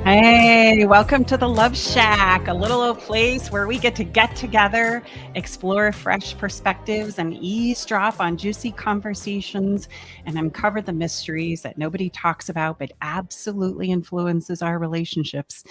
Hey, welcome to the Love Shack, a little old place where we get together, explore fresh perspectives, and eavesdrop on juicy conversations and uncover the mysteries that nobody talks about but absolutely influences our relationships.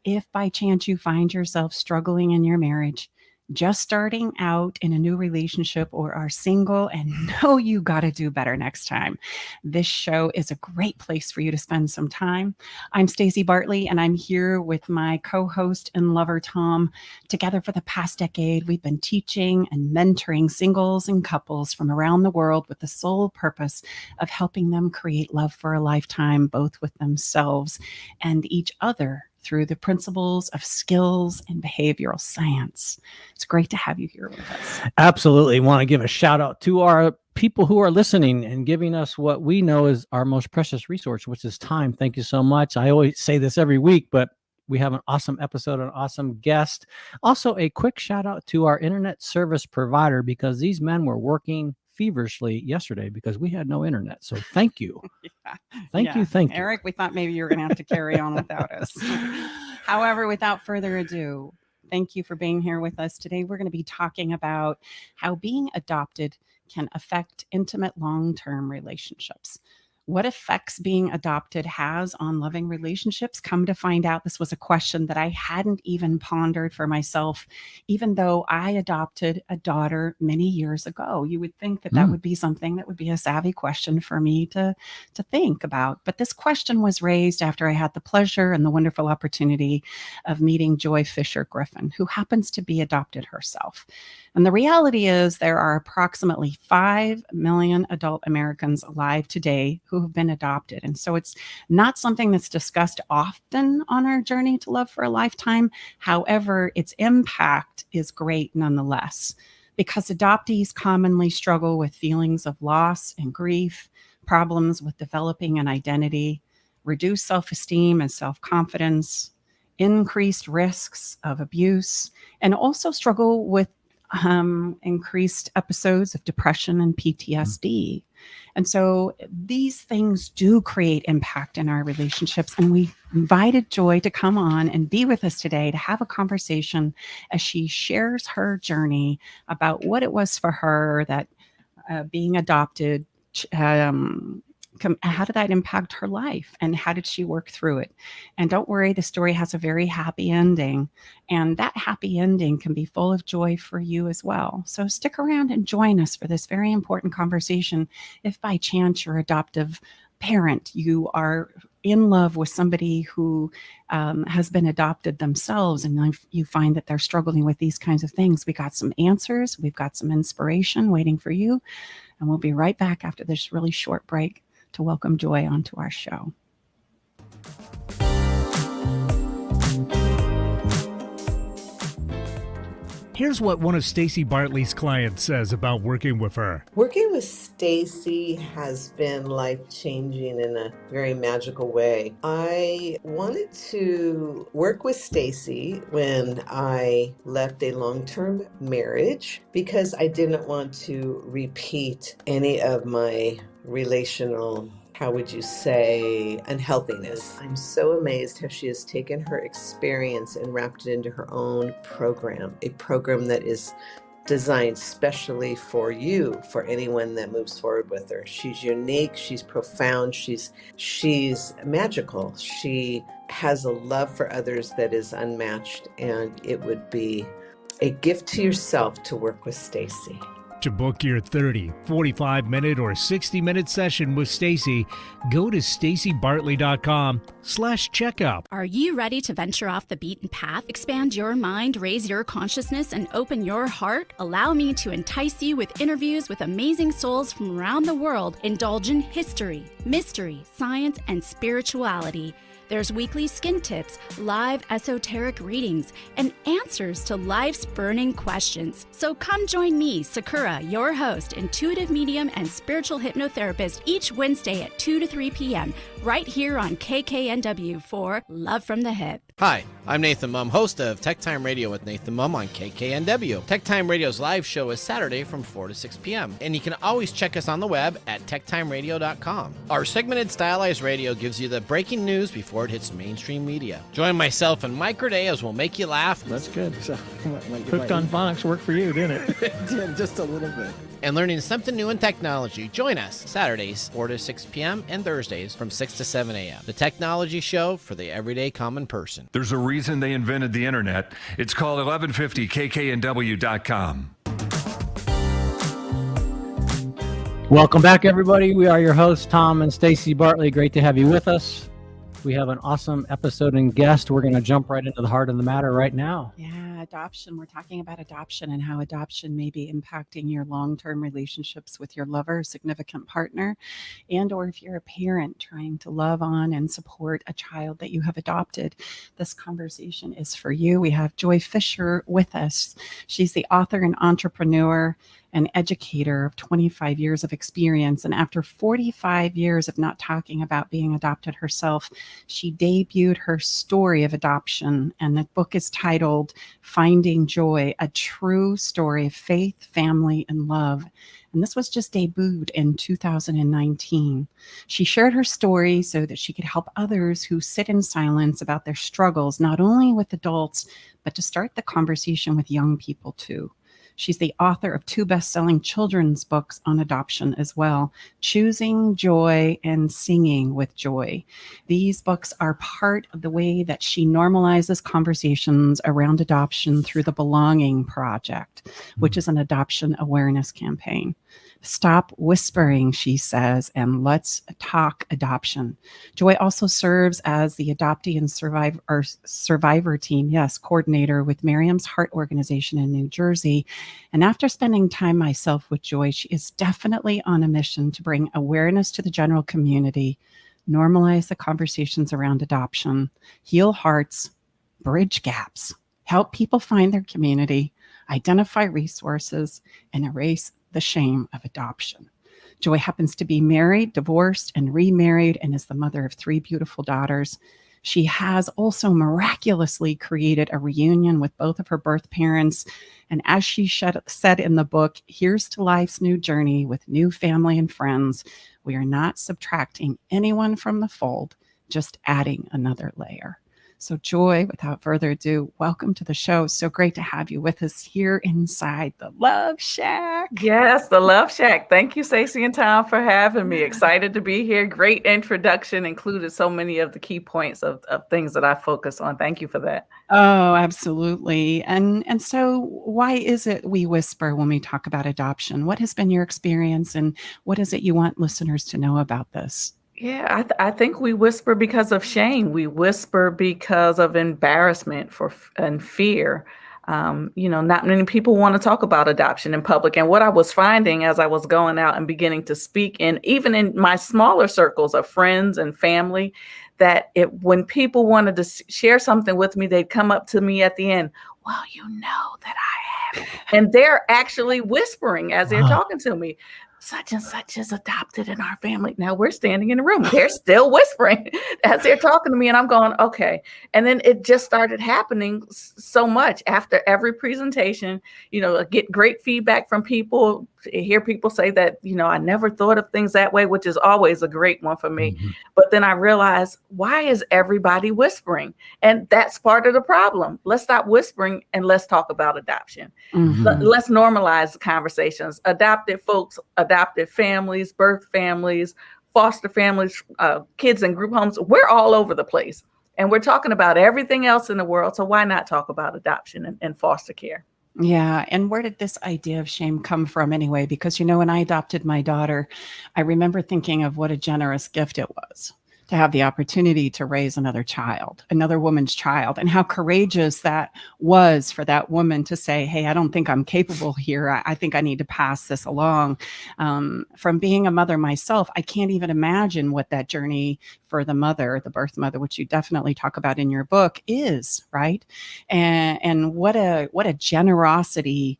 If by chance you find yourself struggling in your marriage, just starting out in a new relationship, or are single and know you got to do better next time, this show is a great place for you to spend some time. I'm Stacey Bartley, and I'm here with my co-host and lover, Tom. Together for the past decade, we've been teaching and mentoring singles and couples from around the world with the sole purpose of helping them create love for a lifetime, both with themselves and each other, through the principles of skills and behavioral science. It's great to have you here with us. Absolutely. Want to give a shout out to our people who are listening and giving us what we know is our most precious resource, which is time. Thank you so much. I always say this every week, but we have an awesome episode, an awesome guest. Also, a quick shout out to our internet service provider, because these men were working feverishly yesterday because we had no internet. So thank you. Thank you. Eric, we thought maybe you were going to have to carry on without us. However, without further ado, thank you for being here with us today. We're going to be talking about how being adopted can affect intimate long-term relationships. What effects being adopted has on loving relationships? Come to find out, this was a question that I hadn't even pondered for myself, even though I adopted a daughter many years ago. You would think that that would be something that would be a savvy question for me to think about. But this question was raised after I had the pleasure and the wonderful opportunity of meeting Joi Fisher-Griffin, who happens to be adopted herself. And the reality is there are approximately 5 million adult Americans alive today who have been adopted. And so it's not something that's discussed often on our journey to love for a lifetime. However, its impact is great nonetheless, because adoptees commonly struggle with feelings of loss and grief, problems with developing an identity, reduced self-esteem and self-confidence, increased risks of abuse, and also struggle with increased episodes of depression and PTSD. And so these things do create impact in our relationships. And we invited Joi to come on and be with us today to have a conversation as she shares her journey about what it was for her that being adopted, how did that impact her life, and how did she work through it? And don't worry, the story has a very happy ending, and that happy ending can be full of joy for you as well. So stick around and join us for this very important conversation. If by chance you're adoptive parent, you are in love with somebody who has been adopted themselves, and you find that they're struggling with these kinds of things, we got some answers, we've got some inspiration waiting for you, and we'll be right back after this really short break to welcome Joi onto our show. Here's what one of Stacey Bartley's clients says about working with her. Working with Stacey has been life-changing in a very magical way. I wanted to work with Stacey when I left a long-term marriage because I didn't want to repeat any of my relational, how would you say, unhealthiness. I'm so amazed how she has taken her experience and wrapped it into her own program, a program that is designed specially for you, for anyone that moves forward with her. She's unique, she's profound, she's magical. She has a love for others that is unmatched, and it would be a gift to yourself to work with Stacey. To book your 30, 45-minute, or 60-minute session with Stacey, go to staceybartley.com/checkup. Are you ready to venture off the beaten path, expand your mind, raise your consciousness, and open your heart? Allow me to entice you with interviews with amazing souls from around the world. Indulge in history, mystery, science, and spirituality. There's weekly skin tips, live esoteric readings, and answers to life's burning questions. So come join me, Sakura, your host, intuitive medium and spiritual hypnotherapist, each Wednesday at 2 to 3 p.m. right here on KKNW for Love from the Hip. Hi, I'm Nathan Mum, host of Tech Time Radio with Nathan Mum on KKNW. Tech Time Radio's live show is Saturday from 4 to 6 p.m. And you can always check us on the web at techtimeradio.com. Our segmented stylized radio gives you the breaking news before it hits mainstream media. Join myself and Mike Corday as we'll make you laugh. That's good. So, Hooked on Phonics worked for you, didn't it? It did, just a little bit. And learning something new in technology. Join us Saturdays 4 to 6 p.m. and Thursdays from 6 to 7 a.m. The technology show for the everyday common person. There's a reason they invented the internet. It's called 1150kknw.com. Welcome back, everybody. We are your hosts, Tom and Stacy Bartley. Great to have you with us. We have an awesome episode and guest. We're going to jump right into the heart of the matter right now. Yeah, adoption. We're talking about adoption and how adoption may be impacting your long-term relationships with your lover, significant partner, and or if you're a parent trying to love on and support a child that you have adopted. This conversation is for you. We have Joi Fisher with us. She's the author and entrepreneur an educator of 25 years of experience. And after 45 years of not talking about being adopted herself, she debuted her story of adoption. And the book is titled Finding Joy, a true story of faith, family, and love. And this was just debuted in 2019. She shared her story so that she could help others who sit in silence about their struggles, not only with adults, but to start the conversation with young people too. She's the author of 2 best-selling children's books on adoption as well, Choosing Joy and Singing with Joy. These books are part of the way that she normalizes conversations around adoption through the Belonging Project, which is an adoption awareness campaign. Stop whispering, she says, and let's talk adoption. Joi also serves as the adoptee and survivor team, coordinator with Miriam's Heart Organization in New Jersey. And after spending time myself with Joi, she is definitely on a mission to bring awareness to the general community, normalize the conversations around adoption, heal hearts, bridge gaps, help people find their community, identify resources, and erase the shame of adoption. Joi happens to be married, divorced, and remarried, and is the mother of 3 beautiful daughters. She has also miraculously created a reunion with both of her birth parents. And as she said in the book, here's to life's new journey with new family and friends. We are not subtracting anyone from the fold, just adding another layer. So Joi, without further ado, welcome to the show. So great to have you with us here inside the Love Shack. Yes, the Love Shack. Thank you, Stacey and Tom, for having me. Excited to be here. Great introduction, included so many of the key points of things that I focus on. Thank you for that. Oh, absolutely. And so why is it we whisper when we talk about adoption? What has been your experience, and what is it you want listeners to know about this? Yeah, I think we whisper because of shame. We whisper because of embarrassment and fear. Not many people want to talk about adoption in public. And what I was finding as I was going out and beginning to speak, and even in my smaller circles of friends and family, that when people wanted to share something with me, they'd come up to me at the end. Well, you know that I have. And they're actually whispering as they're talking to me. Such and such is adopted in our family. Now we're standing in a room. They're still whispering as they're talking to me. And I'm going, okay. And then it just started happening so much after every presentation. I get great feedback from people. I hear people say that, I never thought of things that way, which is always a great one for me. Mm-hmm. But then I realized, why is everybody whispering? And that's part of the problem. Let's stop whispering and let's talk about adoption. Mm-hmm. Let's normalize the conversations. Adopted folks, adopted families, birth families, foster families, kids in group homes. We're all over the place. And we're talking about everything else in the world. So why not talk about adoption and foster care? Yeah. And where did this idea of shame come from anyway? Because, when I adopted my daughter, I remember thinking of what a generous gift it was to have the opportunity to raise another child, another woman's child, and how courageous that was for that woman to say, hey, I don't think I'm capable here. I think I need to pass this along. From being a mother myself, I can't even imagine what that journey for the mother, the birth mother, which you definitely talk about in your book, is, right? And what a generosity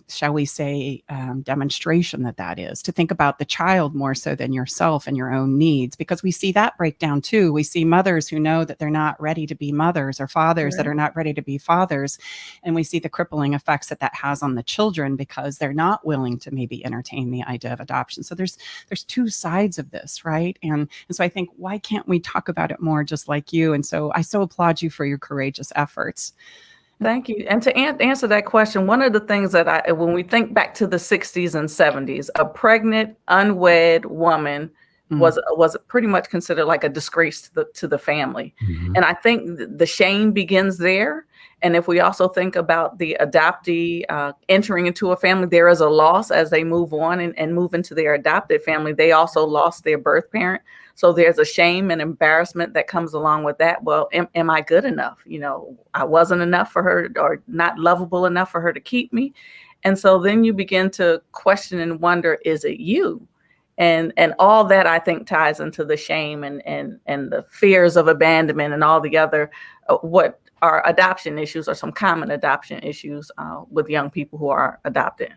shall we say, demonstration that is, to think about the child more so than yourself and your own needs, because we see that breakdown too. We see mothers who know that they're not ready to be mothers, or fathers that are not ready to be fathers. And we see the crippling effects that has on the children because they're not willing to maybe entertain the idea of adoption. So there's two sides of this, right? And so I think, why can't we talk about it more, just like you? And so I so applaud you for your courageous efforts. Thank you. And to answer that question, one of the things that when we think back to the 60s and 70s, a pregnant, unwed woman was pretty much considered like a disgrace to the family. And I think the shame begins there. And if we also think about the adoptee entering into a family, there is a loss as they move on and move into their adopted family. They also lost their birth parent. So there's a shame and embarrassment that comes along with that. Well, am I good enough? I wasn't enough for her, or not lovable enough for her to keep me. And so then you begin to question and wonder, is it you? And all that, I think, ties into the shame and the fears of abandonment and all the other what are adoption issues, or some common adoption issues with young people who are adopted.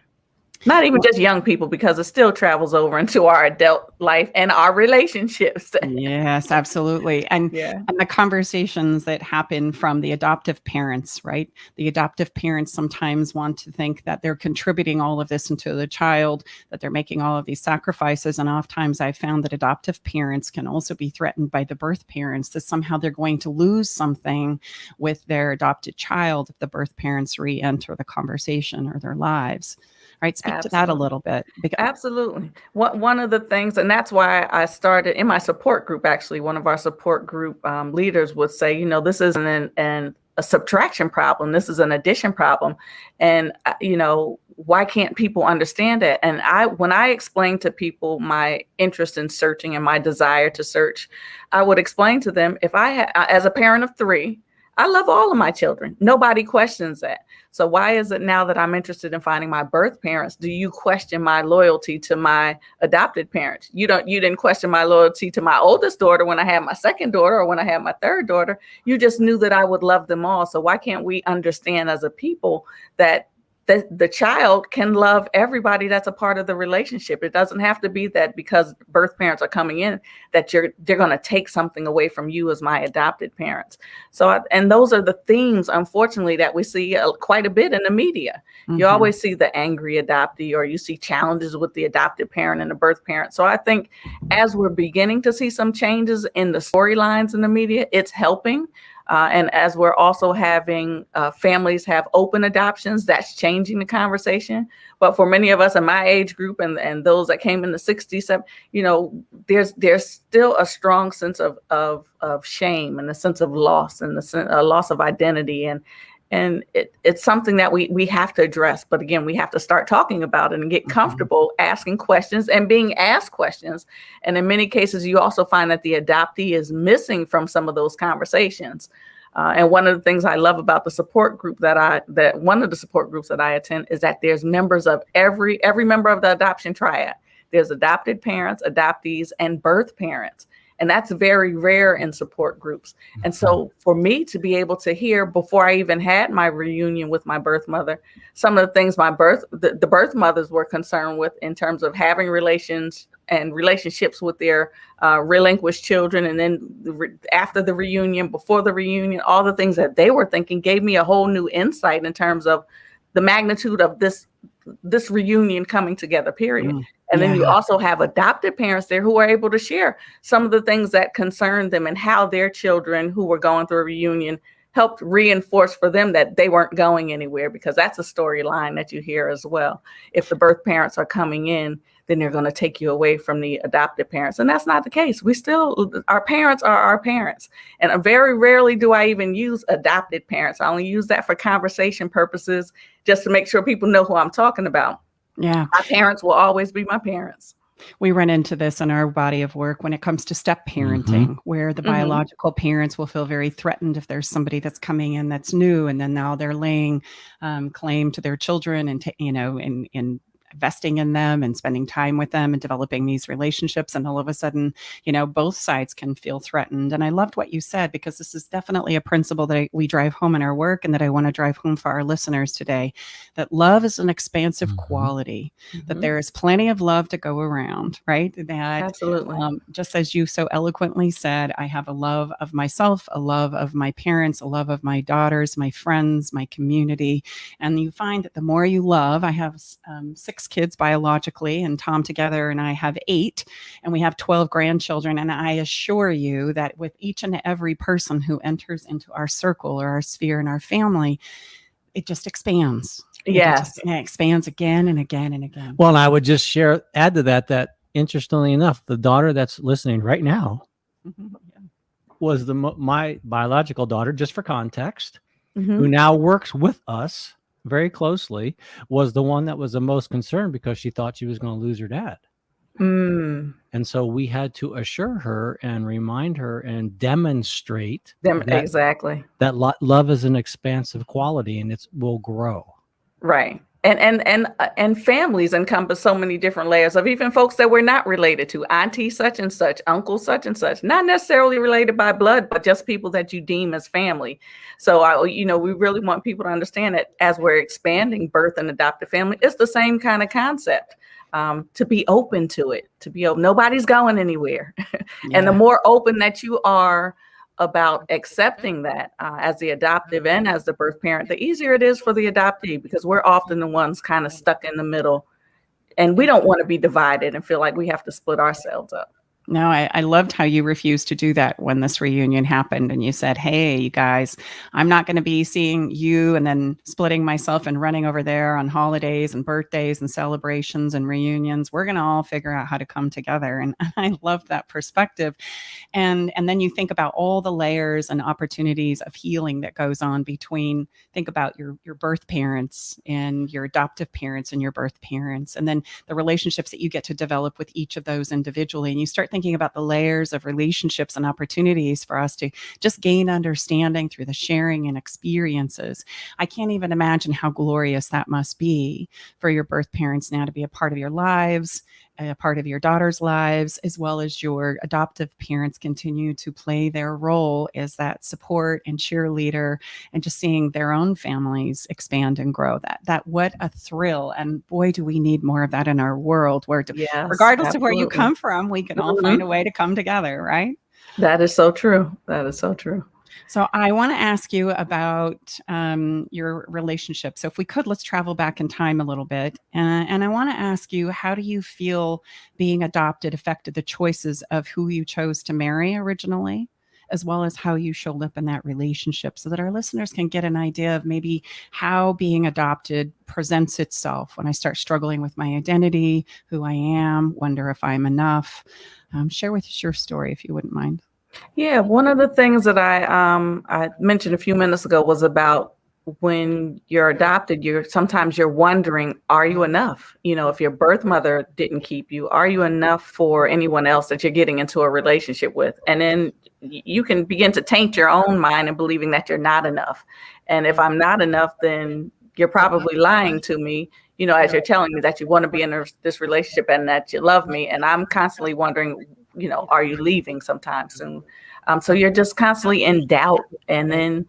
Not even just young people, because it still travels over into our adult life and our relationships. Yes, absolutely. And the conversations that happen from the adoptive parents, right? The adoptive parents sometimes want to think that they're contributing all of this into the child, that they're making all of these sacrifices. And oftentimes I've found that adoptive parents can also be threatened by the birth parents, that somehow they're going to lose something with their adopted child if the birth parents re-enter the conversation or their lives. Right. Speak to that a little bit. Absolutely. One of the things, and that's why I started in my support group, actually, one of our support group leaders would say, this isn't a subtraction problem. This is an addition problem. And, why can't people understand it? And when I explained to people my interest in searching and my desire to search, I would explain to them, as a parent of 3, I love all of my children. Nobody questions that. So why is it now that I'm interested in finding my birth parents, do you question my loyalty to my adopted parents? You didn't question my loyalty to my oldest daughter when I had my second daughter, or when I had my third daughter. You just knew that I would love them all. So why can't we understand as a people that the child can love everybody that's a part of the relationship? It doesn't have to be that because birth parents are coming in that they're going to take something away from you as my adopted parents. So, and those are the themes, unfortunately, that we see quite a bit in the media. You always see the angry adoptee, or you see challenges with the adopted parent and the birth parent. So I think as we're beginning to see some changes in the storylines in the media, it's helping. And as we're also having families have open adoptions, that's changing the conversation. But for many of us in my age group and those that came in the 60s, there's still a strong sense of shame and a sense of loss and a loss of identity. And it's something that we have to address. But again, we have to start talking about it and get comfortable asking questions and being asked questions. And in many cases, you also find that the adoptee is missing from some of those conversations. And one of the things I love about the support group one of the support groups that I attend is that there's members of every member of the adoption triad. There's adopted parents, adoptees, and birth parents. And that's very rare in support groups. And so for me to be able to hear, before I even had my reunion with my birth mother, some of the things the birth mothers were concerned with in terms of having relationships with their relinquished children. And then after the reunion, before the reunion, all the things that they were thinking gave me a whole new insight in terms of the magnitude of this reunion coming together, period. And then you also have adopted parents there who are able to share some of the things that concern them and how their children who were going through a reunion helped reinforce for them that they weren't going anywhere, because that's a storyline that you hear as well. If the birth parents are coming in, then they're going to take you away from the adopted parents. And that's not the case. Our parents are our parents. And very rarely do I even use adopted parents. I only use that for conversation purposes, just to make sure people know who I'm talking about. Yeah. My parents will always be my parents. We run into this in our body of work when it comes to step parenting, where the biological parents will feel very threatened if there's somebody that's coming in that's new, and then now they're laying claim to their children and investing in them and spending time with them and developing these relationships. And all of a sudden, both sides can feel threatened. And I loved what you said, because this is definitely a principle that we drive home in our work, and that I want to drive home for our listeners today, that love is an expansive quality, that there is plenty of love to go around, right? That Absolutely. just as you so eloquently said, I have a love of myself, a love of my parents, a love of my daughters, my friends, my community. And you find that the more you love, I have 6 kids biologically, and Tom together and I have 8, and we have 12 grandchildren. And I assure you that with each and every person who enters into our circle or our sphere in our family, it just expands. Yes. And it expands again and again and again. Well, and I would just add to that interestingly enough, the daughter that's listening right now was my biological daughter, just for context, who now works with us very closely, was the one that was the most concerned because she thought she was going to lose her dad. And so we had to assure her and remind her and demonstrate exactly that love is an expansive quality, and it will grow. Right. And families encompass so many different layers of even folks that we're not related to, auntie such and such, uncle such and such, not necessarily related by blood, but just people that you deem as family. So, we really want people to understand that as we're expanding birth and adoptive family, it's the same kind of concept, to be open to it, to be open. Nobody's going anywhere. And the more open that you are about accepting that as the adoptive and as the birth parent, the easier it is for the adoptee, because we're often the ones kind of stuck in the middle, and we don't want to be divided and feel like we have to split ourselves up. No, I loved how you refused to do that when this reunion happened, and you said, hey, you guys, I'm not going to be seeing you and then splitting myself and running over there on holidays and birthdays and celebrations and reunions. We're going to all figure out how to come together. And I loved that perspective. And then you think about all the layers and opportunities of healing that goes on between, think about your birth parents and your adoptive parents and your birth parents, and then the relationships that you get to develop with each of those individually. And you start thinking about the layers of relationships and opportunities for us to just gain understanding through the sharing and experiences. I can't even imagine how glorious that must be for your birth parents now to be a part of your lives, a part of your daughter's lives, as well as your adoptive parents continue to play their role as that support and cheerleader, and just seeing their own families expand and grow. That what a thrill. And boy, do we need more of that in our world, where regardless of where you come from, we can all find a way to come together, right? That is so true. That is so true. So I want to ask you about your relationship. So if we could, let's travel back in time a little bit. And I want to ask you, how do you feel being adopted affected the choices of who you chose to marry originally, as well as how you showed up in that relationship, so that our listeners can get an idea of maybe how being adopted presents itself when I start struggling with my identity, who I am, wonder if I'm enough. Share with us your story, if you wouldn't mind. Yeah, one of the things that I mentioned a few minutes ago was about when you're adopted, sometimes you're wondering, are you enough? If your birth mother didn't keep you, are you enough for anyone else that you're getting into a relationship with? And then you can begin to taint your own mind and believing that you're not enough. And if I'm not enough, then you're probably lying to me, as you're telling me that you want to be in this relationship and that you love me. And I'm constantly wondering, are you leaving sometime soon? So you're just constantly in doubt. And then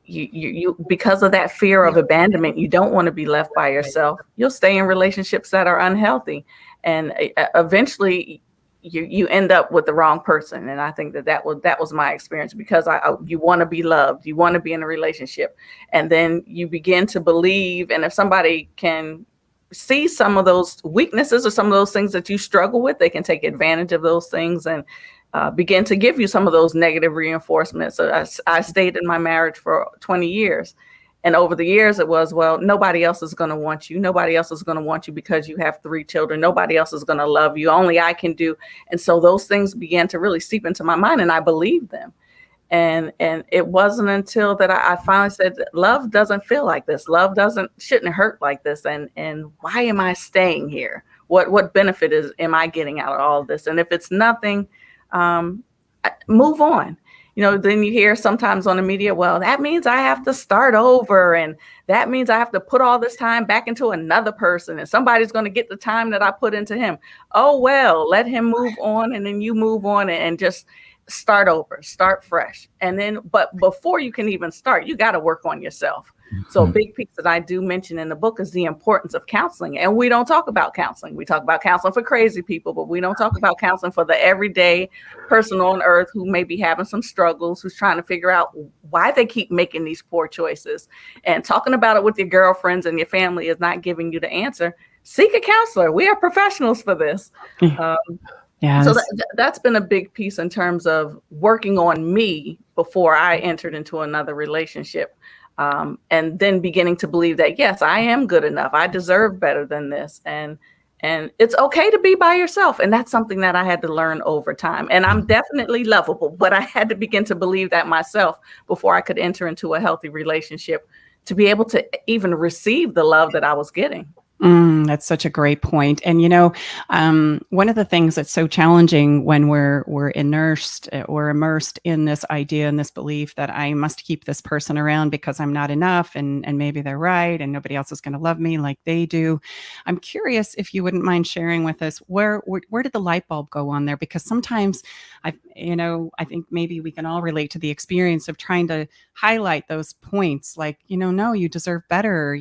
you because of that fear of abandonment, you don't want to be left by yourself. You'll stay in relationships that are unhealthy. And eventually you end up with the wrong person. And I think that was my experience, because you want to be loved, you want to be in a relationship, and then you begin to believe. And if somebody can see some of those weaknesses or some of those things that you struggle with, they can take advantage of those things and begin to give you some of those negative reinforcements. So I stayed in my marriage for 20 years. And over the years, it was, well, nobody else is going to want you. Nobody else is going to want you because you have 3 children. Nobody else is going to love you. Only I can do. And so those things began to really seep into my mind, and I believed them. And it wasn't until that I finally said, love doesn't feel like this. Love shouldn't hurt like this. And why am I staying here? What benefit am I getting out of all of this? And if it's nothing, move on. then you hear sometimes on the media, well, that means I have to start over, and that means I have to put all this time back into another person, and somebody's going to get the time that I put into him. Oh, well, let him move on, and then you move on and just start over, start fresh. And then, but before you can even start, you got to work on yourself. So a big piece that I do mention in the book is the importance of counseling. And we don't talk about counseling. We talk about counseling for crazy people, but we don't talk about counseling for the everyday person on earth who may be having some struggles, who's trying to figure out why they keep making these poor choices. And talking about it with your girlfriends and your family is not giving you the answer. Seek a counselor. We are professionals for this. Yes. So that's been a big piece in terms of working on me before I entered into another relationship. And then beginning to believe that, yes, I am good enough. I deserve better than this. And it's okay to be by yourself. And that's something that I had to learn over time. And I'm definitely lovable, but I had to begin to believe that myself before I could enter into a healthy relationship to be able to even receive the love that I was getting. That's such a great point. And, one of the things that's so challenging when we're immersed in this idea and this belief that I must keep this person around because I'm not enough, and maybe they're right and nobody else is going to love me like they do. I'm curious if you wouldn't mind sharing with us where did the light bulb go on there? Because sometimes I think maybe we can all relate to the experience of trying to highlight those points like, no, you deserve better.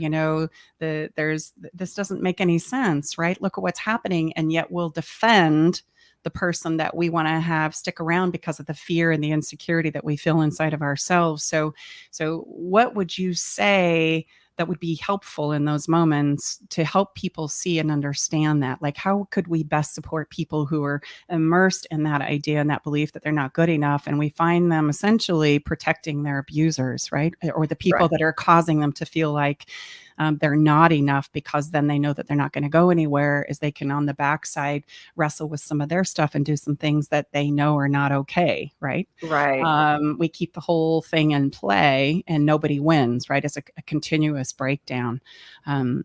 This doesn't make any sense, right? Look at what's happening. And yet we'll defend the person that we want to have stick around because of the fear and the insecurity that we feel inside of ourselves. So what would you say that would be helpful in those moments to help people see and understand that? Like, how could we best support people who are immersed in that idea and that belief that they're not good enough? And we find them essentially protecting their abusers, right? Or the people that are causing them to feel like they're not enough, because then they know that they're not going to go anywhere, as they can on the backside wrestle with some of their stuff and do some things that they know are not okay, right? Right. We keep the whole thing in play and nobody wins, right? It's a continuous breakdown.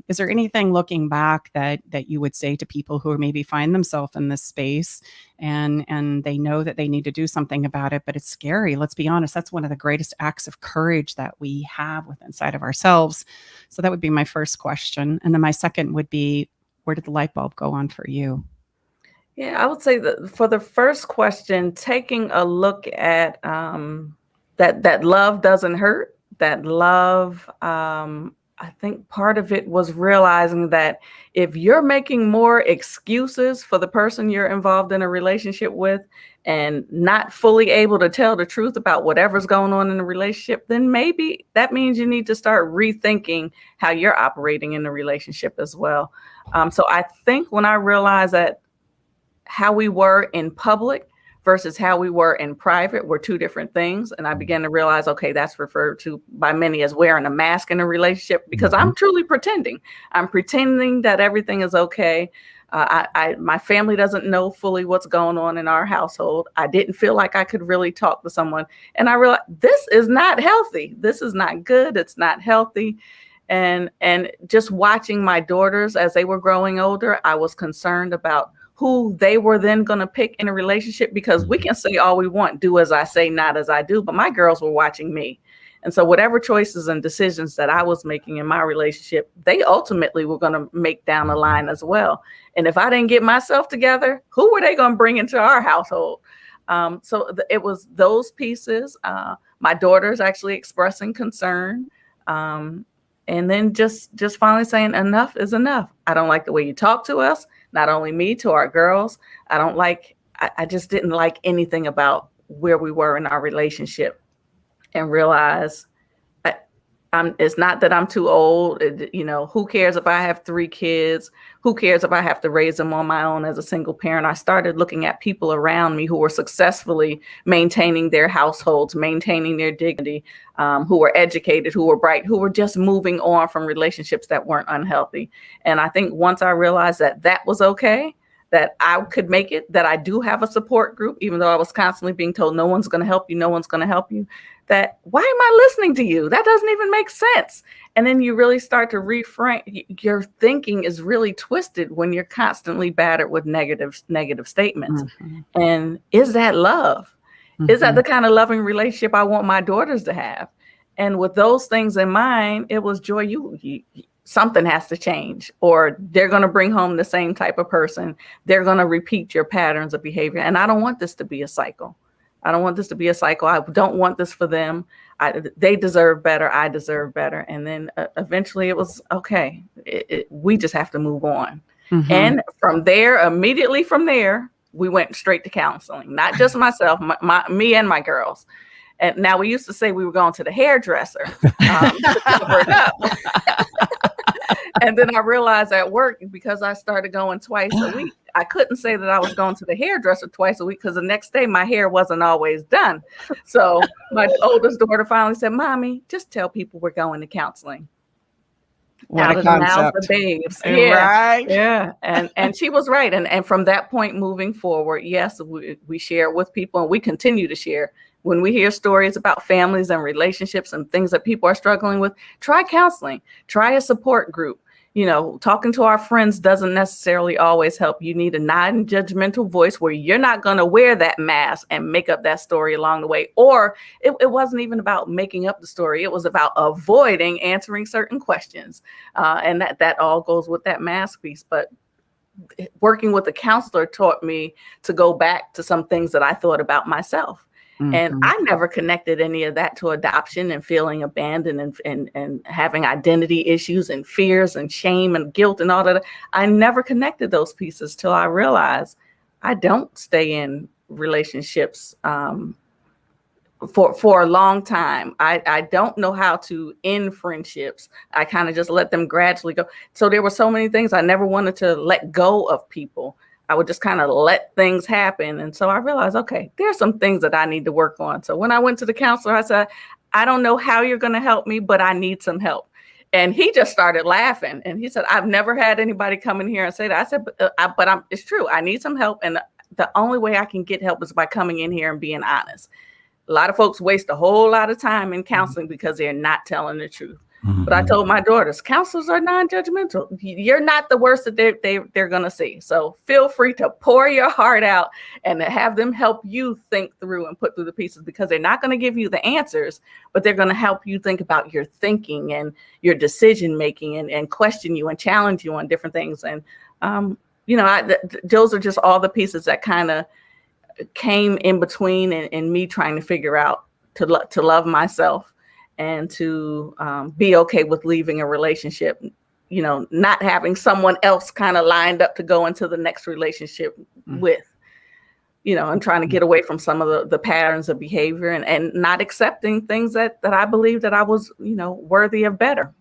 Is there anything looking back that you would say to people who maybe find themselves in this space and they know that they need to do something about it, but it's scary? Let's be honest, that's one of the greatest acts of courage that we have within inside of ourselves. So that would be my first question. And then my second would be, where did the light bulb go on for you? Yeah, I would say that for the first question, taking a look at that love doesn't hurt, that love, I think part of it was realizing that if you're making more excuses for the person you're involved in a relationship with and not fully able to tell the truth about whatever's going on in the relationship, then maybe that means you need to start rethinking how you're operating in the relationship as well. So I think when I realized that how we were in public versus how we were in private were two different things. And I began to realize, okay, that's referred to by many as wearing a mask in a relationship, because I'm truly pretending. I'm pretending that everything is okay. My family doesn't know fully what's going on in our household. I didn't feel like I could really talk to someone. And I realized this is not healthy. This is not good. It's not healthy. And just watching my daughters as they were growing older, I was concerned about who they were then going to pick in a relationship, because we can say all we want, do as I say, not as I do. But my girls were watching me. And so whatever choices and decisions that I was making in my relationship, they ultimately were going to make down the line as well. And if I didn't get myself together, who were they going to bring into our household? It was those pieces, my daughters actually expressing concern. And then just finally saying enough is enough. I don't like the way you talk to us. Not only me, to our girls. I just didn't like anything about where we were in our relationship, and realize it's not that I'm too old. Who cares if I have 3 kids? Who cares if I have to raise them on my own as a single parent? I started looking at people around me who were successfully maintaining their households, maintaining their dignity, who were educated, who were bright, who were just moving on from relationships that weren't unhealthy. And I think once I realized that that was okay, that I could make it, that I do have a support group, even though I was constantly being told no one's going to help you, no one's going to help you, that why am I listening to you? That doesn't even make sense. And then you really start to reframe. Your thinking is really twisted when you're constantly battered with negative statements. Mm-hmm. And is that love? Is that the kind of loving relationship I want my daughters to have? And with those things in mind, it was, Joy, you something has to change, or they're going to bring home the same type of person. They're going to repeat your patterns of behavior. And I don't want this to be a cycle. I don't want this to be a cycle. I don't want this for them. They deserve better. I deserve better. And then eventually it was, okay, we just have to move on. And from there, immediately from there, we went straight to counseling, not just myself, me and my girls. And now we used to say we were going to the hairdresser to cover it up. And then I realized at work, because I started going twice a week, I couldn't say that I was going to the hairdresser twice a week because the next day my hair wasn't always done. So my oldest daughter finally said, Mommy, just tell people we're going to counseling. What Out a of the mouths concept. of babes. Right. Yeah. And she was right. And from that point moving forward, yes, we share with people, and we continue to share. When we hear stories about families and relationships and things that people are struggling with, try counseling, try a support group. You know, talking to our friends doesn't necessarily always help. You need a non-judgmental voice where you're not going to wear that mask and make up that story along the way. Or it wasn't even about making up the story. It was about avoiding answering certain questions. And that all goes with that mask piece. But working with a counselor taught me to go back to some things that I thought about myself. And I never connected any of that to adoption and feeling abandoned and having identity issues and fears and shame and guilt and all that. I never connected those pieces till I realized I don't stay in relationships for a long time. I don't know how to end friendships. I kind of just let them gradually go. So there were so many things I never wanted to let go of people. I would just kind of let things happen. And so I realized, okay, there's some things that I need to work on. So when I went to the counselor, I said, I don't know how you're going to help me, but I need some help. And he just started laughing. And he said, I've never had anybody come in here and say that. I said, but it's true. I need some help. And the only way I can get help is by coming in here and being honest. A lot of folks waste a whole lot of time in counseling because they're not telling the truth. But I told my daughters, counselors are non-judgmental. You're not the worst that they're going to see. So feel free to pour your heart out and to have them help you think through and put through the pieces, because they're not going to give you the answers, but they're going to help you think about your thinking and your decision making and question you and challenge you on different things. And, those are just all the pieces that kind of came in between and me trying to figure out to love myself and to be okay with leaving a relationship, not having someone else kind of lined up to go into the next relationship with, and trying to get away from some of the patterns of behavior and not accepting things that I believed that I was, worthy of better.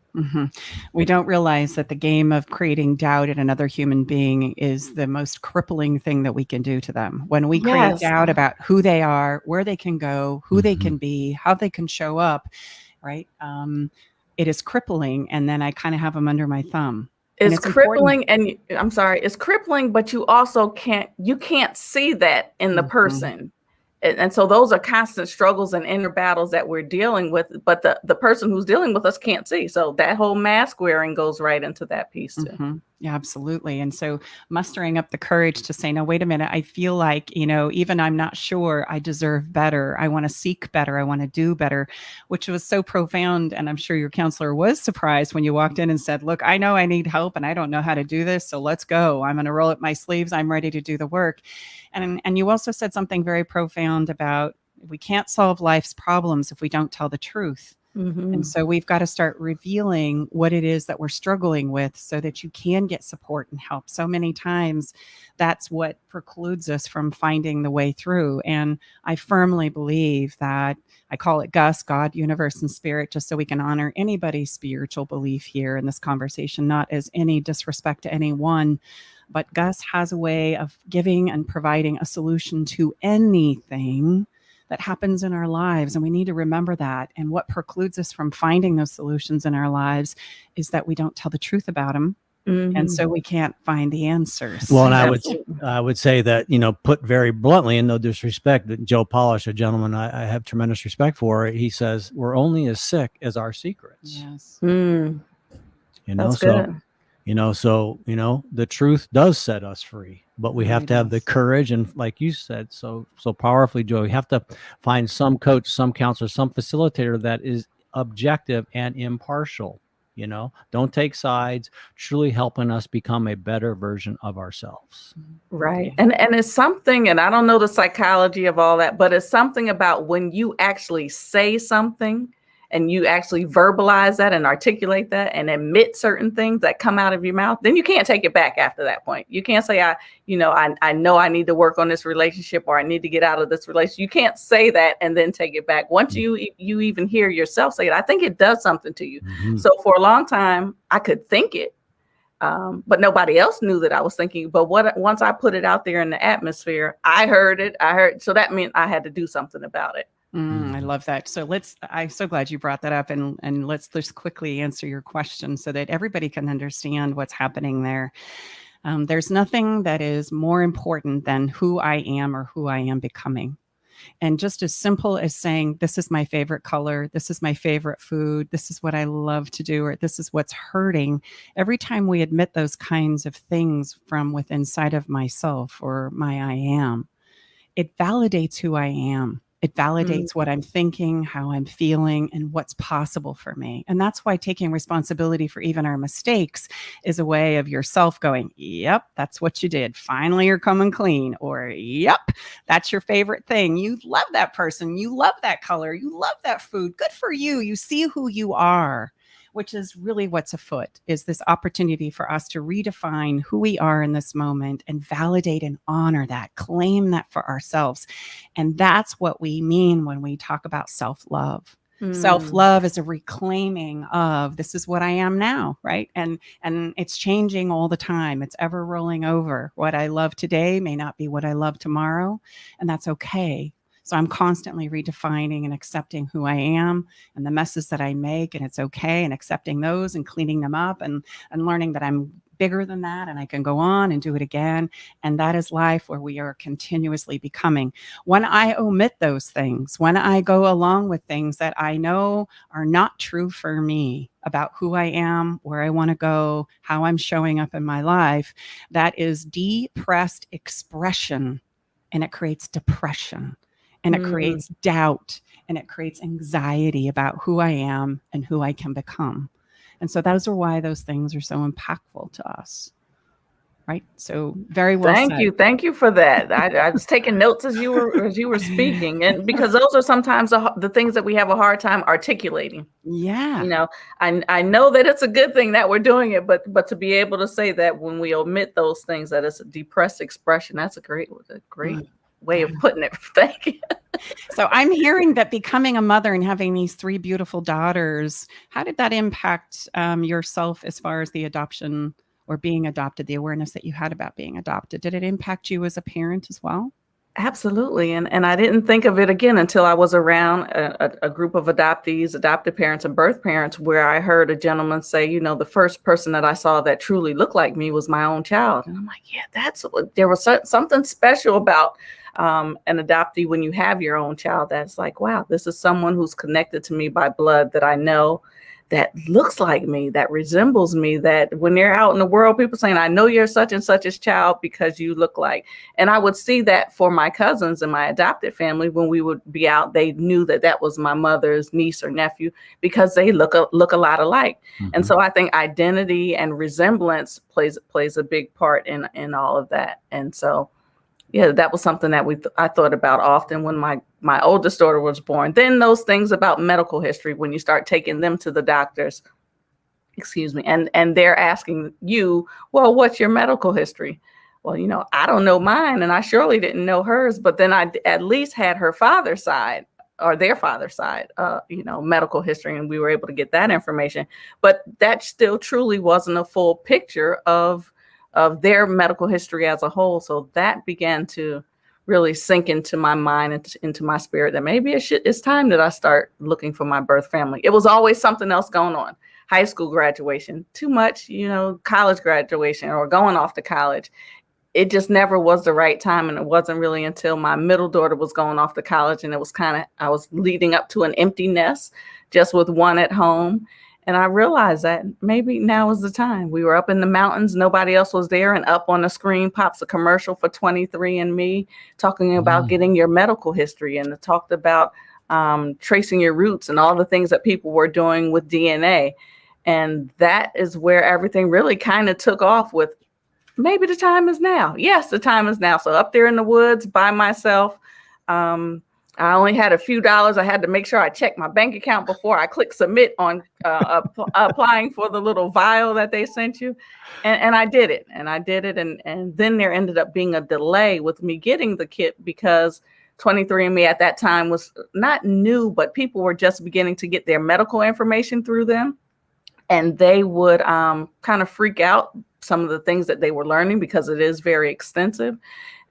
We don't realize that the game of creating doubt in another human being is the most crippling thing that we can do to them. When we create doubt about who they are, where they can go, who they can be, how they can show up, right? It is crippling. And then I kind of have them under my thumb. It's crippling. And I'm sorry, it's crippling, but you also can't see that in the person. And so those are constant struggles and inner battles that we're dealing with, but the person who's dealing with us can't see. So that whole mask wearing goes right into that piece too. Yeah, absolutely. And so mustering up the courage to say, no, wait a minute. I feel like, even I'm not sure, I deserve better. I want to seek better. I want to do better, which was so profound. And I'm sure your counselor was surprised when you walked in and said, look, I know I need help and I don't know how to do this. So let's go. I'm going to roll up my sleeves. I'm ready to do the work. And you also said something very profound about we can't solve life's problems if we don't tell the truth. And so we've got to start revealing what it is that we're struggling with so that you can get support and help. So many times that's what precludes us from finding the way through. And I firmly believe that I call it Gus, God, universe, and spirit, just so we can honor anybody's spiritual belief here in this conversation, not as any disrespect to anyone. But Gus has a way of giving and providing a solution to anything that happens in our lives. And we need to remember that. And what precludes us from finding those solutions in our lives is that we don't tell the truth about them. And so we can't find the answers. Well, and I would say that, put very bluntly, and no disrespect, that Joe Polish, a gentleman I have tremendous respect for, he says, we're only as sick as our secrets. Yes. That's good. So, the truth does set us free, but we have Really to have the does. courage. And like you said, so powerfully, Joe, we have to find some coach, some counselor, some facilitator that is objective and impartial. Don't take sides, truly helping us become a better version of ourselves. Right. Yeah. And it's something, and I don't know the psychology of all that, but it's something about when you actually say something and you actually verbalize that and articulate that and admit certain things that come out of your mouth, then you can't take it back after that point. You can't say, I know I need to work on this relationship, or I need to get out of this relationship. You can't say that and then take it back. Once you even hear yourself say it, I think it does something to you. Mhm. So for a long time, I could think it. But nobody else knew that I was thinking. But once I put it out there in the atmosphere, I heard it. So that meant I had to do something about it. I love that. So I'm so glad you brought that up, and let's just quickly answer your question so that everybody can understand what's happening there. There's nothing that is more important than who I am or who I am becoming. And just as simple as saying, this is my favorite color, this is my favorite food, this is what I love to do, or this is what's hurting. Every time we admit those kinds of things from within inside of myself or my I am, it validates who I am. It validates what I'm thinking, how I'm feeling, and what's possible for me. And that's why taking responsibility for even our mistakes is a way of yourself going, yep, that's what you did. Finally, you're coming clean. Or, yep, that's your favorite thing. You love that person. You love that color. You love that food. Good for you. You see who you are, which is really what's afoot, is this opportunity for us to redefine who we are in this moment and validate and honor that, claim that for ourselves. And that's what we mean when we talk about self-love. Self-love is a reclaiming of, this is what I am now, right? And it's changing all the time. It's ever rolling over. What I love today may not be what I love tomorrow, and that's okay. So I'm constantly redefining and accepting who I am and the messes that I make, and it's okay, and accepting those and cleaning them up and learning that I'm bigger than that and I can go on and do it again. And that is life, where we are continuously becoming. When I omit those things, when I go along with things that I know are not true for me about who I am, where I want to go, how I'm showing up in my life, that is depressed expression, and it creates depression. And it creates doubt, and it creates anxiety about who I am and who I can become. And so those are why those things are so impactful to us. Right. So very well said. Thank you for that. I was taking notes as you were speaking, and because those are sometimes the things that we have a hard time articulating. Yeah. I know that it's a good thing that we're doing it, but to be able to say that when we omit those things, that it's a depressed expression, that's a great way of putting it. Thank you. So I'm hearing that becoming a mother and having these 3 beautiful daughters, how did that impact yourself as far as the adoption or being adopted, the awareness that you had about being adopted? Did it impact you as a parent as well? Absolutely. And I didn't think of it again until I was around a group of adoptees, adopted parents, and birth parents, where I heard a gentleman say, the first person that I saw that truly looked like me was my own child. And I'm like, yeah, there was something special about an adoptee when you have your own child. That's like, wow, this is someone who's connected to me by blood, that I know, that looks like me, that resembles me, that when they're out in the world, people saying, I know you're such and such's child because you look like. And I would see that for my cousins and my adopted family. When we would be out, they knew that was my mother's niece or nephew because they look a lot alike. And so I think identity and resemblance plays a big part in all of that. And so yeah, that was something that I thought about often when my oldest daughter was born. Then those things about medical history, when you start taking them to the doctors, and they're asking you, well, what's your medical history? Well, I don't know mine, and I surely didn't know hers, but then I at least had her father's side or their father's side, medical history, and we were able to get that information. But that still truly wasn't a full picture of their medical history as a whole. So that began to really sink into my mind and into my spirit that maybe it's time that I start looking for my birth family. It was always something else going on. High school graduation, too much, college graduation or going off to college. It just never was the right time. And it wasn't really until my middle daughter was going off to college, and it was I was leading up to an empty nest just with one at home. And I realized that maybe now is the time. We were up in the mountains, nobody else was there, and up on the screen pops a commercial for 23andMe talking about getting your medical history, and it talked about tracing your roots and all the things that people were doing with DNA. And that is where everything really kind of took off with maybe the time is now. Yes, the time is now. So up there in the woods by myself, I only had a few dollars. I had to make sure I checked my bank account before I click submit on applying for the little vial that they sent you. And I did it. And then there ended up being a delay with me getting the kit because 23andMe at that time was not new, but people were just beginning to get their medical information through them. And they would kind of freak out some of the things that they were learning because it is very extensive.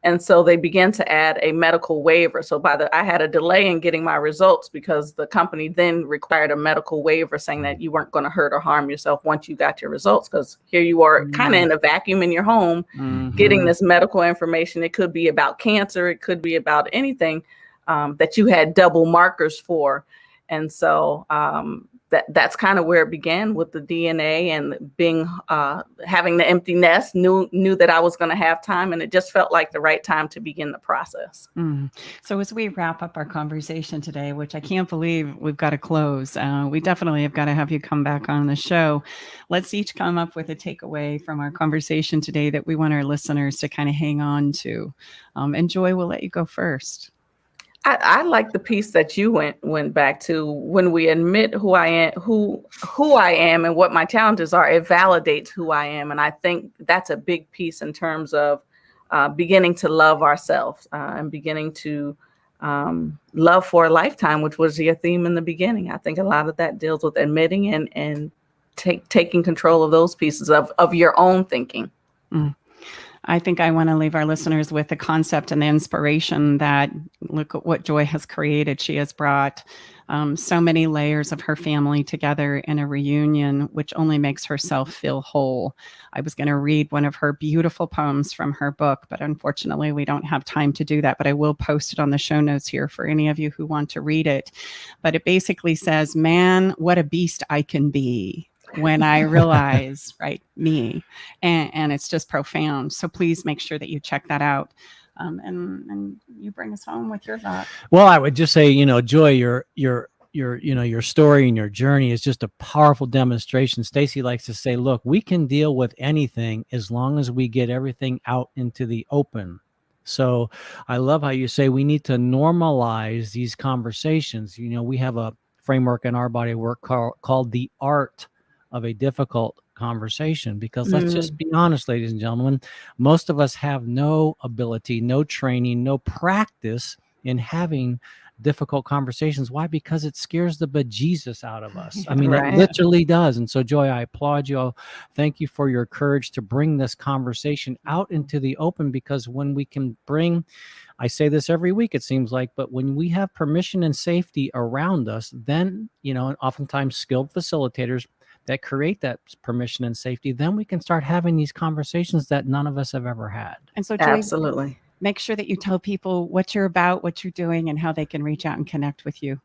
And so they began to add a medical waiver. So I had a delay in getting my results because the company then required a medical waiver saying that you weren't going to hurt or harm yourself once you got your results. Because here you are kind of in a vacuum in your home, getting this medical information. It could be about cancer. It could be about anything that you had double markers for. And so that's kind of where it began with the DNA and being having the empty nest, knew that I was going to have time, and it just felt like the right time to begin the process. So as we wrap up our conversation today, which I can't believe we've got to close, we definitely have got to have you come back on the show. Let's each come up with a takeaway from our conversation today that we want our listeners to kind of hang on to. And Joi, we'll let you go first. I like the piece that you went back to. When we admit who I am and what my challenges are, it validates who I am. And I think that's a big piece in terms of beginning to love ourselves and beginning to love for a lifetime, which was your theme in the beginning. I think a lot of that deals with admitting and taking control of those pieces of your own thinking. I think I want to leave our listeners with the concept and the inspiration that look at what Joi has created. She has brought so many layers of her family together in a reunion, which only makes herself feel whole. I was going to read one of her beautiful poems from her book, but unfortunately we don't have time to do that. But I will post it on the show notes here for any of you who want to read it. But it basically says, man, what a beast I can be when I realize, right, me. And it's just profound. So please make sure that you check that out. And you bring us home with your thought. Well, I would just say, Joi, your story and your journey is just a powerful demonstration. Stacy likes to say, look, we can deal with anything as long as we get everything out into the open. So I love how you say we need to normalize these conversations. We have a framework in our body of work called the art of a difficult conversation, because let's just be honest, ladies and gentlemen, most of us have no ability, no training, no practice in having difficult conversations. Why? Because it scares the bejesus out of us. I mean, It literally does. And so, Joi, I applaud you. Thank you for your courage to bring this conversation out into the open, because when we can bring, I say this every week, it seems like, but when we have permission and safety around us, then, oftentimes skilled facilitators that create that permission and safety, then we can start having these conversations that none of us have ever had. And so, Joi, absolutely, make sure that you tell people what you're about, what you're doing, and how they can reach out and connect with you.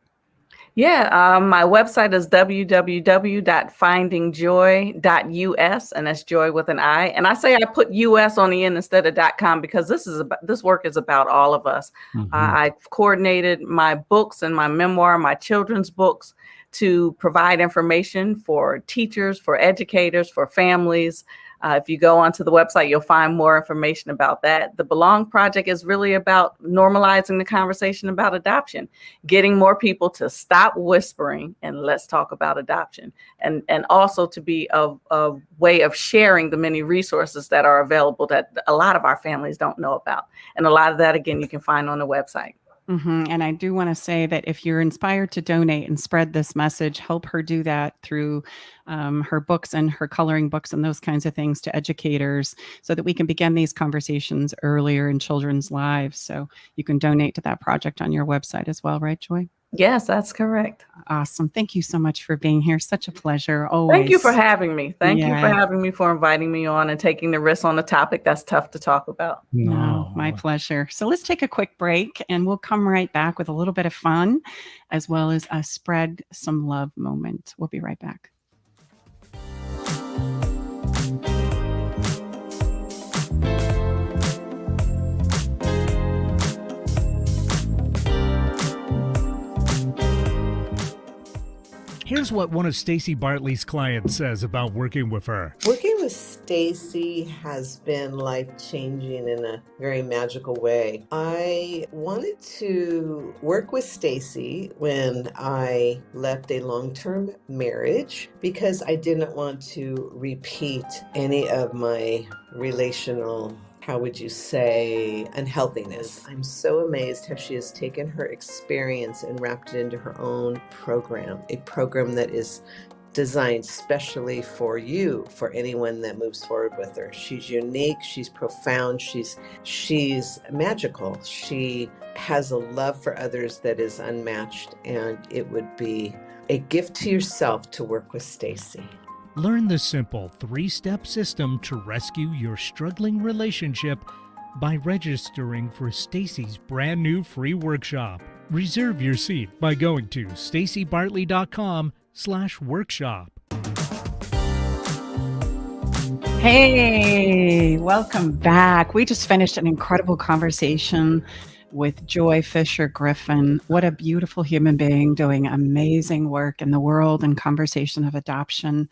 Yeah, my website is www.findingjoy.us, and that's Joi with an I. And I say I put US on the end instead of .com because this work is about all of us. I've coordinated my books and my memoir, my children's books, to provide information for teachers, for educators, for families. If you go onto the website, you'll find more information about that. The Belong Project is really about normalizing the conversation about adoption, getting more people to stop whispering and let's talk about adoption, and also to be a way of sharing the many resources that are available that a lot of our families don't know about. And a lot of that, again, you can find on the website. And I do want to say that if you're inspired to donate and spread this message, help her do that through her books and her coloring books and those kinds of things to educators, so that we can begin these conversations earlier in children's lives. So you can donate to that project on your website as well, right, Joi? Yes, that's correct. Awesome. Thank you so much for being here. Such a pleasure. Always. Thank you for having me. Thank you for having me, for inviting me on and taking the risk on a topic that's tough to talk about. No, my pleasure. So let's take a quick break and we'll come right back with a little bit of fun as well as a spread some love moment. We'll be right back. Here's what one of Stacy Bartley's clients says about working with her. Working with Stacy has been life-changing in a very magical way. I wanted to work with Stacy when I left a long-term marriage because I didn't want to repeat any of my relational, how would you say, unhealthiness. I'm so amazed how she has taken her experience and wrapped it into her own program, a program that is designed specially for you, for anyone that moves forward with her. She's unique, she's profound, she's magical. She has a love for others that is unmatched, and it would be a gift to yourself to work with Stacy. Learn the simple 3-step system to rescue your struggling relationship by registering for Stacy's brand new free workshop. Reserve your seat by going to stacybartley.com/workshop. Hey, welcome back. We just finished an incredible conversation with Joi Fisher-Griffin. What a beautiful human being doing amazing work in the world and conversation of adoption.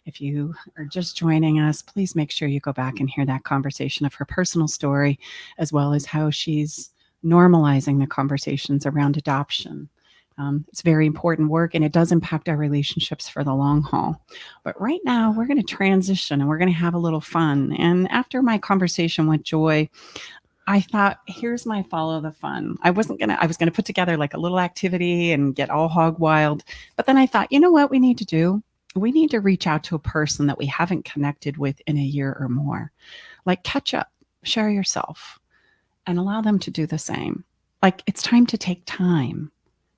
If you are just joining us, please make sure you go back and hear that conversation of her personal story, as well as how she's normalizing the conversations around adoption. It's very important work, and it does impact our relationships for the long haul. But right now, we're going to transition and we're going to have a little fun. And after my conversation with Joi, I thought, here's my follow the fun. I was going to put together like a little activity and get all hog wild. But then I thought, you know what we need to do? We need to reach out to a person that we haven't connected with in a year or more. Like catch up, share yourself, and allow them to do the same. Like it's time to take time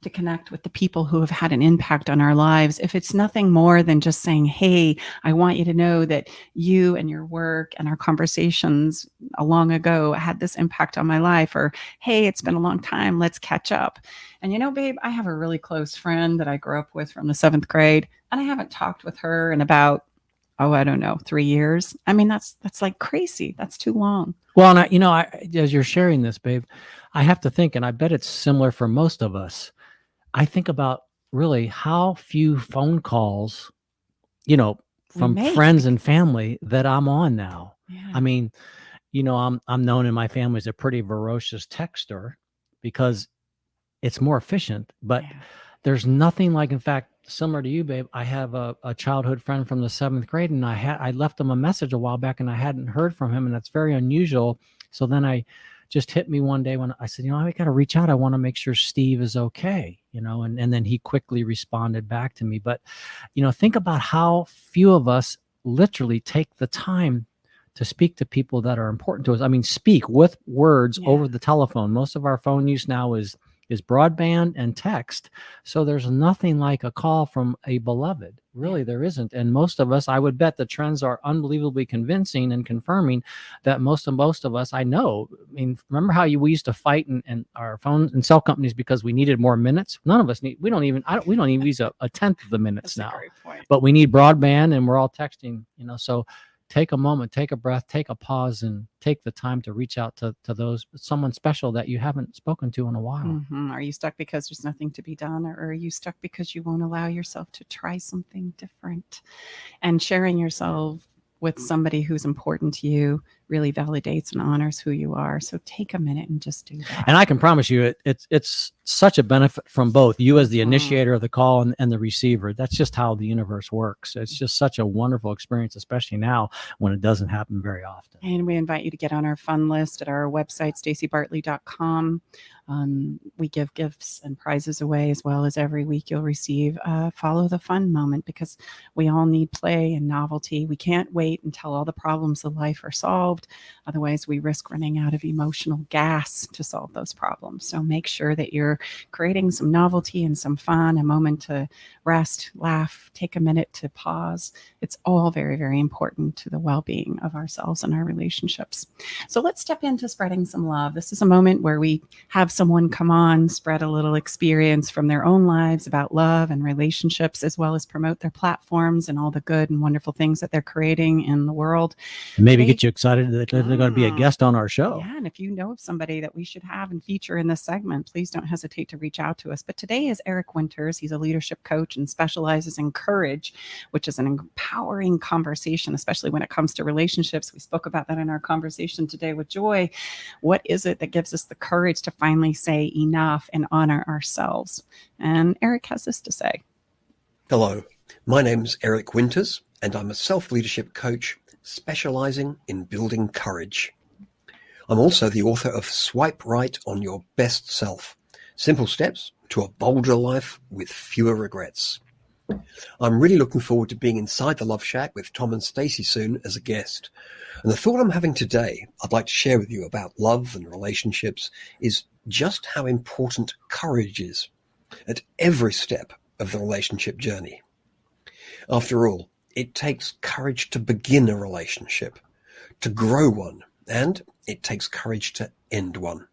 to connect with the people who have had an impact on our lives. If it's nothing more than just saying, hey, I want you to know that you and your work and our conversations long ago had this impact on my life, or, hey, it's been a long time, let's catch up. And you know, babe, I have a really close friend that I grew up with from the 7th grade, and I haven't talked with her in about, 3 years. I mean, that's like crazy. That's too long. Well, and as you're sharing this, babe, I have to think, and I bet it's similar for most of us. I think about really how few phone calls, from friends and family that I'm on now. Yeah. I mean, I'm known in my family as a pretty ferocious texter because it's more efficient, but there's nothing like, in fact, similar to you, babe. I have a childhood friend from the 7th grade, and I left him a message a while back, and I hadn't heard from him, and that's very unusual. So then I just hit me one day when I said, I got to reach out. I want to make sure Steve is okay, and then he quickly responded back to me. But, think about how few of us literally take the time to speak to people that are important to us. I mean, speak with words over the telephone. Most of our phone use now is broadband and text. So there's nothing like a call from a beloved. Really, there isn't. And most of us, I would bet the trends are unbelievably convincing and confirming that most of us, I know. I mean, remember how we used to fight in our phone and cell companies because we needed more minutes? None of us we don't even use a 10th of the minutes now. Great point. But we need broadband, and we're all texting, so take a moment, take a breath, take a pause, and take the time to reach out to someone special that you haven't spoken to in a while. Mm-hmm. Are you stuck because there's nothing to be done, or are you stuck because you won't allow yourself to try something different? And sharing yourself with somebody who's important to you really validates and honors who you are. So take a minute and just do that. And I can promise you, it's such a benefit from both you as the initiator of the call and the receiver. That's just how the universe works. It's just such a wonderful experience, especially now when it doesn't happen very often. And we invite you to get on our fun list at our website, stacybartley.com. We give gifts and prizes away, as well as every week you'll receive a follow the fun moment, because we all need play and novelty. We can't wait until all the problems of life are solved. Otherwise, we risk running out of emotional gas to solve those problems. So make sure that you're creating some novelty and some fun, a moment to rest, laugh, take a minute to pause. It's all very, very important to the well-being of ourselves and our relationships. So let's step into spreading some love. This is a moment where we have someone come on, spread a little experience from their own lives about love and relationships, as well as promote their platforms and all the good and wonderful things that they're creating in the world. And maybe get you excited excited that they're going to be a guest on our show. Yeah, and if you know of somebody that we should have and feature in this segment, please don't hesitate to reach out to us. But today is Eric Winters. He's a leadership coach and specializes in courage, which is an empowering conversation, especially when it comes to relationships. We spoke about that in our conversation today with Joy. What is it that gives us the courage to finally say enough and honor ourselves? And Eric has this to say. Hello, my name's Eric Winters, and I'm a self-leadership coach specializing in building courage. I'm also the author of Swipe Right on Your Best Self, Simple Steps to a Bolder Life with Fewer Regrets. I'm really looking forward to being inside the Love Shack with Tom and Stacey soon as a guest. And the thought I'm having today, I'd like to share with you about love and relationships, is just how important courage is at every step of the relationship journey. After all, it takes courage to begin a relationship, to grow one, and it takes courage to end one.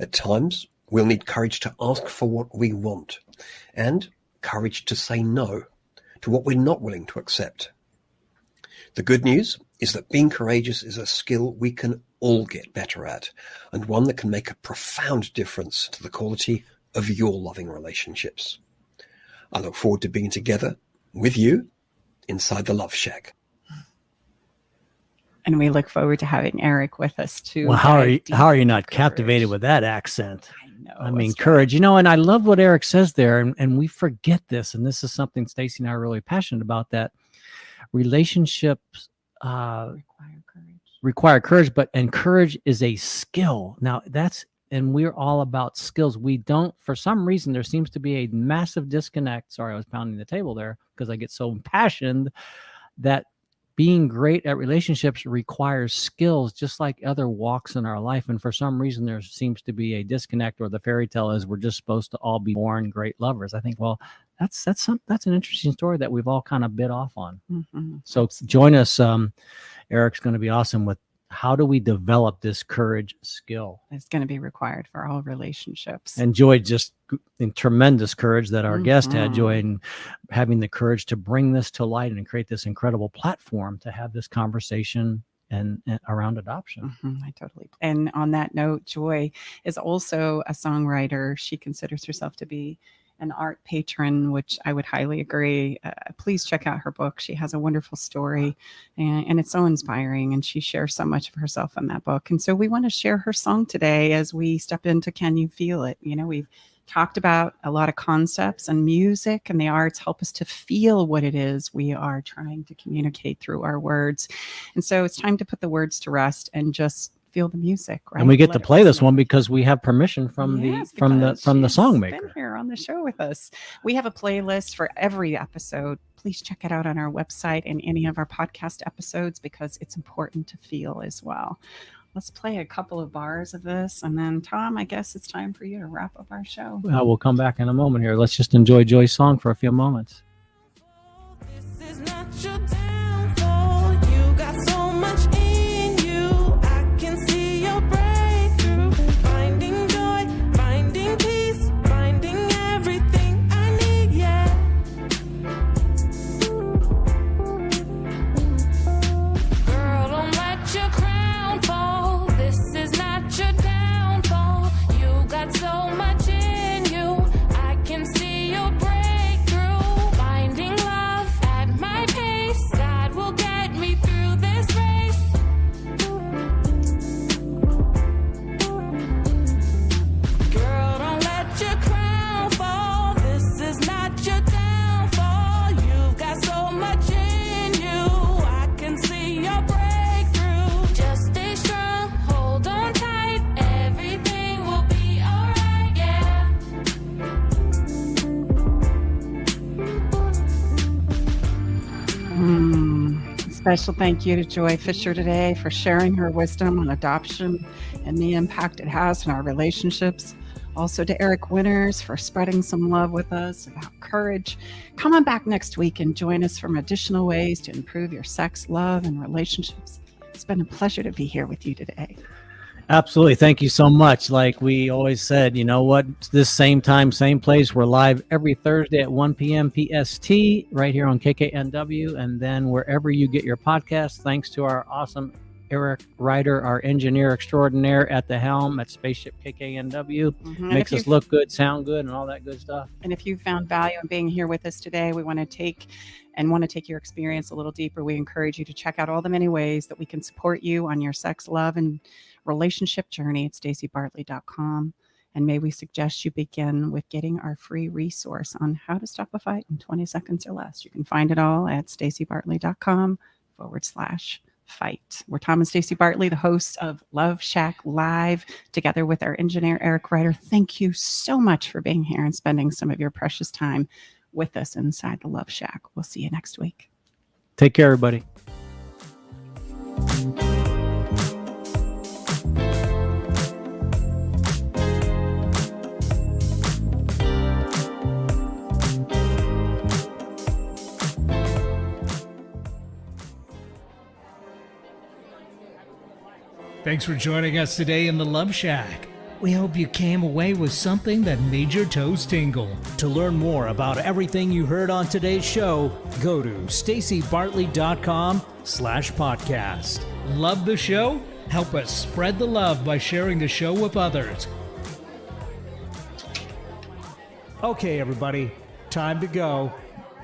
At times, we'll need courage to ask for what we want, and courage to say no to what we're not willing to accept. The good news is that being courageous is a skill we can all get better at, and one that can make a profound difference to the quality of your loving relationships. I look forward to being together with you inside the Love Shack. And we look forward to having Eric with us too. Well, how are you not captivated with that accent? I know. I mean, courage, and I love what Eric says there, and we forget this, and this is something Stacey and I are really passionate about, that relationships require courage, and courage is a skill. Now and we're all about skills. We don't, for some reason, there seems to be a massive disconnect. Sorry, I was pounding the table there because I get so impassioned, that being great at relationships requires skills just like other walks in our life. And for some reason, there seems to be a disconnect, or the fairy tale is we're just supposed to all be born great lovers. I think, well, that's an interesting story that we've all kind of bit off on. Mm-hmm. So join us. Eric's going to be awesome with how do we develop this courage skill. It's going to be required for all relationships. And Joy, just in tremendous courage that our guest had, Joy, in having the courage to bring this to light and create this incredible platform to have this conversation and around adoption. I totally. And on that note, Joy is also a songwriter. She considers herself to be an art patron, which I would highly agree. Please check out her book. She has a wonderful story, and it's so inspiring, and she shares so much of herself in that book. And so we want to share her song today as we step into Can You Feel It? We've talked about a lot of concepts, and music and the arts help us to feel what it is we are trying to communicate through our words. And so it's time to put the words to rest and just feel the music, right? And we get to play this one because we have permission from the songmaker. Been here on the show with us. We have a playlist for every episode. Please check it out on our website and any of our podcast episodes, because it's important to feel as well. Let's play a couple of bars of this, and then Tom, I guess it's time for you to wrap up our show. We'll come back in a moment here. Let's just enjoy Joy's song for a few moments. This is not your downfall. You got so much in you. I can see your breakthrough. Finding joy, finding peace, finding everything I need, yeah. Girl, don't let your crown fall. This is not your downfall. You got so much in you. I can see your breakthrough. Finding love at my pace. God will get me through this race. Girl, don't let your crown fall. This is not your downfall. You've got so much in you. I can see your breakthrough. Just stay strong, hold on tight. Everything will be alright, yeah. Special thank you to Joi Fisher today for sharing her wisdom on adoption and the impact it has in our relationships. Also to Eric Winters for spreading some love with us about courage. Come on back next week and join us from additional ways to improve your sex, love, and relationships. It's been a pleasure to be here with you today. Absolutely. Thank you so much. Like we always said, you know what? It's this same time, same place. We're live every Thursday at 1 p.m. PST right here on KKNW. And then wherever you get your podcasts, thanks to our awesome Eric Ryder, our engineer extraordinaire at the helm at Spaceship KKNW. Mhm. Makes us look good, sound good, and all that good stuff. And if you found value in being here with us today, we want to take your experience a little deeper. We encourage you to check out all the many ways that we can support you on your sex, love, and relationship journey at staceybartley.com. And may we suggest you begin with getting our free resource on how to stop a fight in 20 seconds or less. You can find it all at staceybartley.com/fight. We're Tom and Stacey Bartley, the hosts of Love Shack Live, together with our engineer, Eric Ryder. Thank you so much for being here and spending some of your precious time with us inside the Love Shack. We'll see you next week. Take care, everybody. Thanks for joining us today in the Love Shack. We hope you came away with something that made your toes tingle. To learn more about everything you heard on today's show, go to staceybartley.com/podcast. Love the show? Help us spread the love by sharing the show with others. Okay, everybody, time to go.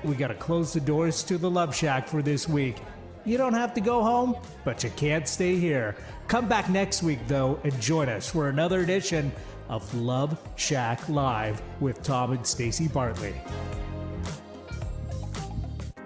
We gotta close the doors to the Love Shack for this week. You don't have to go home, but you can't stay here. Come back next week, though, and join us for another edition of Love Shack Live with Tom and Stacey Bartley.